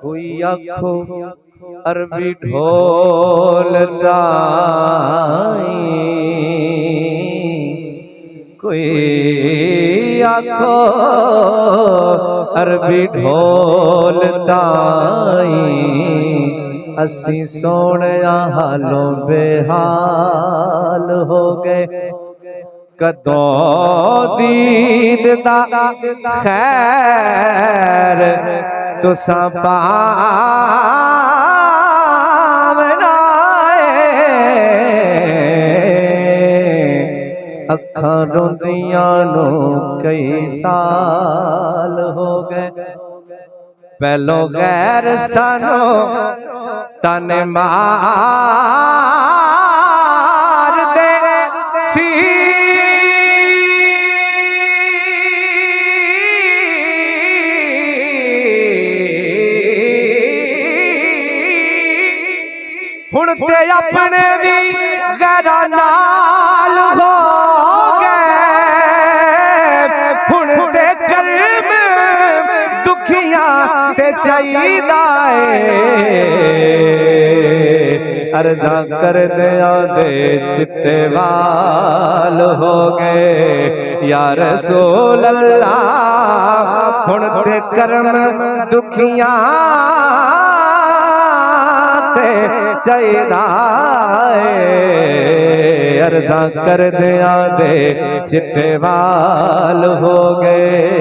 कोई आखो अरबी ढोल दाई, कोई आखो अरबी ढोल दाई, असी सोने हालों बेहाल हो गए। कदों दीद दा खैर तुसां पावना अखां रोंदियां नू कई साल हो गए। पहलों गैर सानो तन मार दे सी, हुण ते अपने भी गैरा नाल हो गए। हुण ते कर्म दुखियां ते चाहीदा है, अर्जा कर दिया दे चिट्टे वाल हो गए। या रसूल अल्लाह हुण ते कर्म दुखियां चाहिदा है, अर्जा कर दिया दे चिट्टे वाल हो गए।